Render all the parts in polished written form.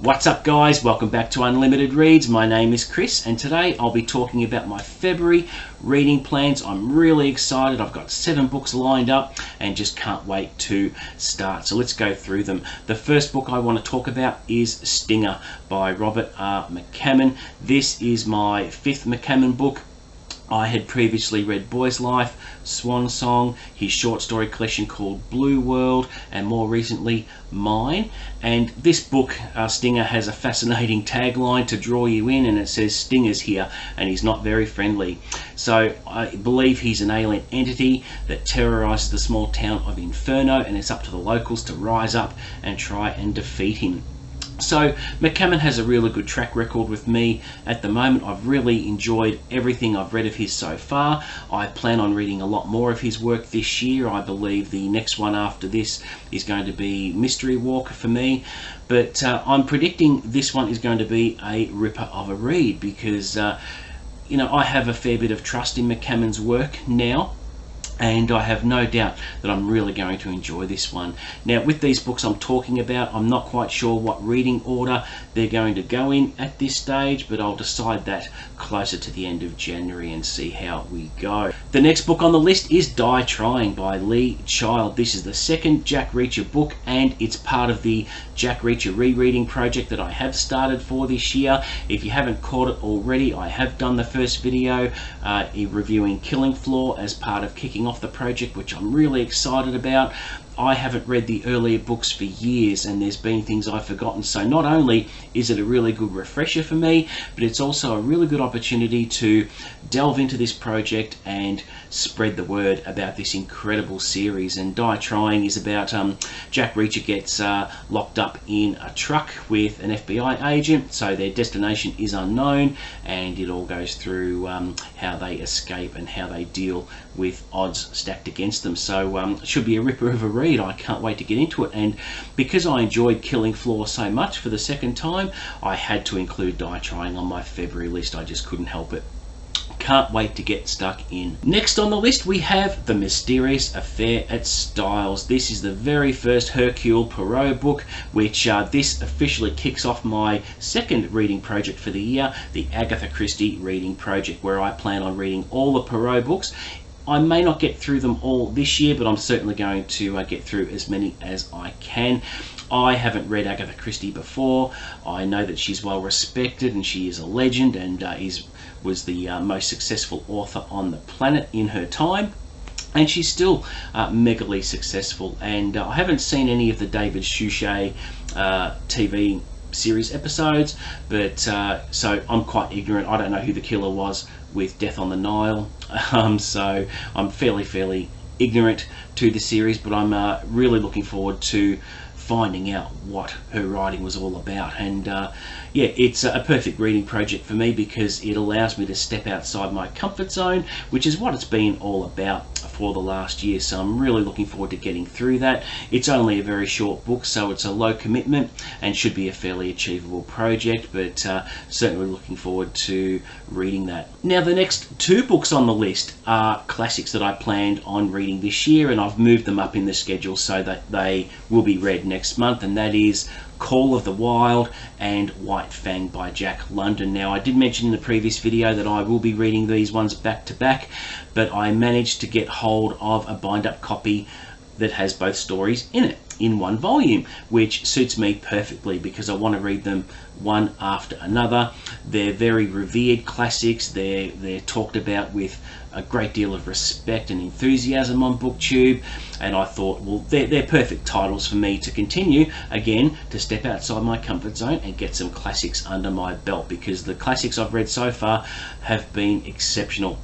What's up guys, welcome back to Unlimited Reads. My name is Chris and today I'll be talking about my February reading plans. I'm really excited. I've got 7 books lined up and just can't wait to start. So let's go through them. The first book I want to talk about is Stinger by Robert R. McCammon. This is my 5th McCammon book. I had previously read Boy's Life, Swan Song, his short story collection called Blue World, and more recently Mine. And this book, Stinger, has a fascinating tagline to draw you in, and it says Stinger's here and he's not very friendly. So I believe he's an alien entity that terrorizes the small town of Inferno, and it's up to the locals to rise up and try and defeat him. So McCammon has a really good track record with me at the moment. I've really enjoyed everything I've read of his so far. I plan on reading a lot more of his work this year. I believe the next one after this is going to be Mystery Walker for me. But I'm predicting this one is going to be a ripper of a read because, you know, I have a fair bit of trust in McCammon's work now. And I have no doubt that I'm really going to enjoy this one. Now, with these books I'm talking about, I'm not quite sure what reading order they're going to go in at this stage, but I'll decide that closer to the end of January and see how we go. The next book on the list is Die Trying by Lee Child. This is the second Jack Reacher book, and it's part of the Jack Reacher rereading project that I have started for this year. If you haven't caught it already, I have done the first video reviewing Killing Floor as part of kicking off the project, which I'm really excited about. I haven't read the earlier books for years and there's been things I've forgotten, so not only is it a really good refresher for me, but it's also a really good opportunity to delve into this project and spread the word about this incredible series. And Die Trying is about Jack Reacher gets locked up in a truck with an FBI agent, so their destination is unknown, and it all goes through how they escape and how they deal with odds stacked against them. So it should be a ripper of a read. I can't wait to get into it, and because I enjoyed Killing Floor so much for the second time, I had to include Die Trying on my February list. I just couldn't help it. Can't wait to get stuck in. Next on the list we have The Mysterious Affair at Styles. This is the very first Hercule Poirot book, which this officially kicks off my second reading project for the year, the Agatha Christie reading project, where I plan on reading all the Poirot books. I may not get through them all this year, but I'm certainly going to get through as many as I can. I haven't read Agatha Christie before. I know that she's well respected and she is a legend and was the most successful author on the planet in her time. And she's still megally successful. And I haven't seen any of the David Suchet TV series episodes, but so I'm quite ignorant. I don't know who the killer was with Death on the Nile, so I'm fairly ignorant to the series, but I'm really looking forward to finding out what her writing was all about. And yeah, it's a perfect reading project for me because it allows me to step outside my comfort zone, which is what it's been all about for the last year. So I'm really looking forward to getting through that. It's only a very short book, so it's a low commitment and should be a fairly achievable project, but certainly looking forward to reading that. Now, the next 2 books on the list are classics that I planned on reading this year, and I've moved them up in the schedule so that they will be read next month, and that is Call of the Wild and White Fang by Jack London. Now, I did mention in the previous video that I will be reading these ones back to back, but I managed to get hold of a bind-up copy that has both stories in it in one volume, which suits me perfectly because I want to read them one after another. They're very revered classics. They're talked about with a great deal of respect and enthusiasm on booktube, and I thought, well, they're perfect titles for me to continue again, to step outside my comfort zone and get some classics under my belt, because the classics I've read so far have been exceptional.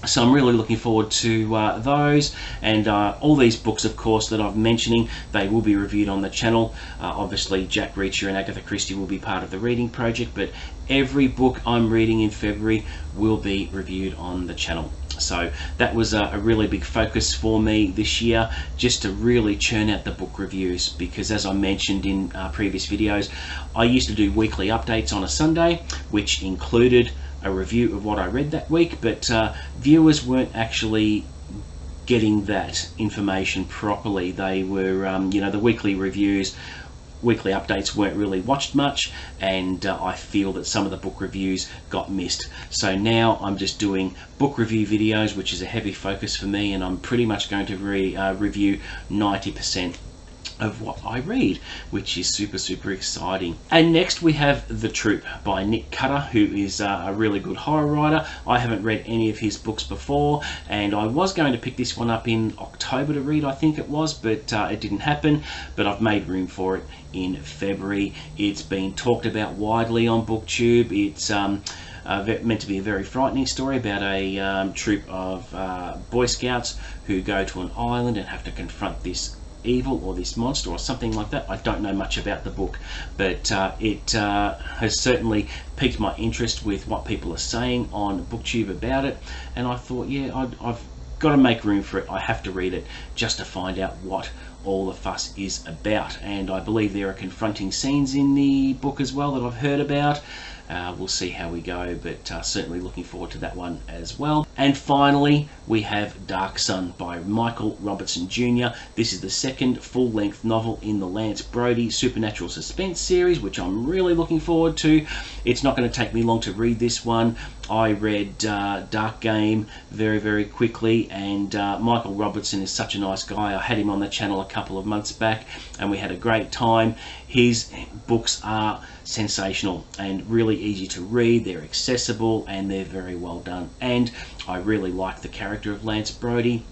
So I'm really looking forward to those, and all these books, of course, that I'm mentioning, they will be reviewed on the channel. Obviously Jack Reacher and Agatha Christie will be part of the reading project, but every book I'm reading in February will be reviewed on the channel. So that was a really big focus for me this year, just to really churn out the book reviews, because as I mentioned in previous videos, I used to do weekly updates on a Sunday, which included a review of what I read that week, but viewers weren't actually getting that information properly. They were, you know, the weekly reviews weekly updates weren't really watched much, and I feel that some of the book reviews got missed. So now I'm just doing book review videos, which is a heavy focus for me, and I'm pretty much going to review 90% of what I read, which is super exciting. And next we have The Troop by Nick Cutter, who is a really good horror writer. I haven't read any of his books before, and I was going to pick this one up in October to read, I think it was, but it didn't happen. But I've made room for it in February. It's been talked about widely on BookTube. It's meant to be a very frightening story about a troop of Boy Scouts who go to an island and have to confront this evil or this monster or something like that. I don't know much about the book, but it has certainly piqued my interest with what people are saying on BookTube about it, and I thought, yeah, I've got to make room for it. I have to read it just to find out what all the fuss is about. And I believe there are confronting scenes in the book as well that I've heard about. We'll see how we go, but certainly looking forward to that one as well. And finally, we have Dark Sun by Michael Robertson Jr. This is the second full-length novel in the Lance Brody Supernatural Suspense series, which I'm really looking forward to. It's not going to take me long to read this one. I read Dark Game very quickly, and Michael Robertson is such a nice guy. I had him on the channel a couple of months back, and we had a great time. His books are sensational and really easy to read. They're accessible and they're very well done. And I really like the character of Lance Brody,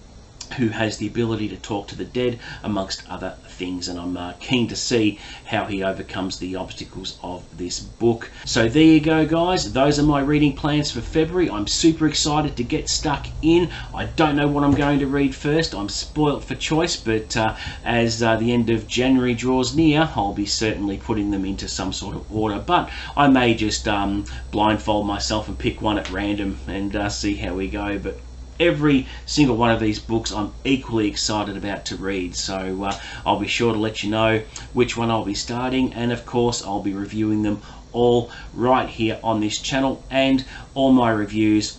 who has the ability to talk to the dead, amongst other things, and I'm keen to see how he overcomes the obstacles of this book. So there you go, guys. Those are my reading plans for February. I'm super excited to get stuck in. I don't know what I'm going to read first. I'm spoilt for choice, but as the end of January draws near, I'll be certainly putting them into some sort of order. But I may just blindfold myself and pick one at random and see how we go. But every single one of these books I'm equally excited about to read, so I'll be sure to let you know which one I'll be starting, and of course I'll be reviewing them all right here on this channel, and all my reviews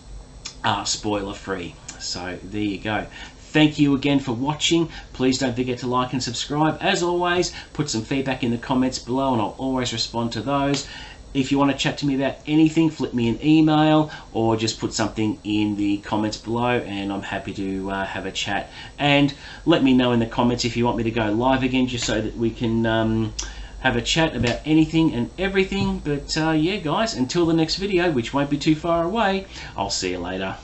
are spoiler free. So there you go. Thank you again for watching. Please don't forget to like and subscribe. As always, put some feedback in the comments below and I'll always respond to those. If you want to chat to me about anything, flip me an email or just put something in the comments below and I'm happy to have a chat. And let me know in the comments if you want me to go live again, just so that we can have a chat about anything and everything. But yeah, guys, until the next video, which won't be too far away, I'll see you later.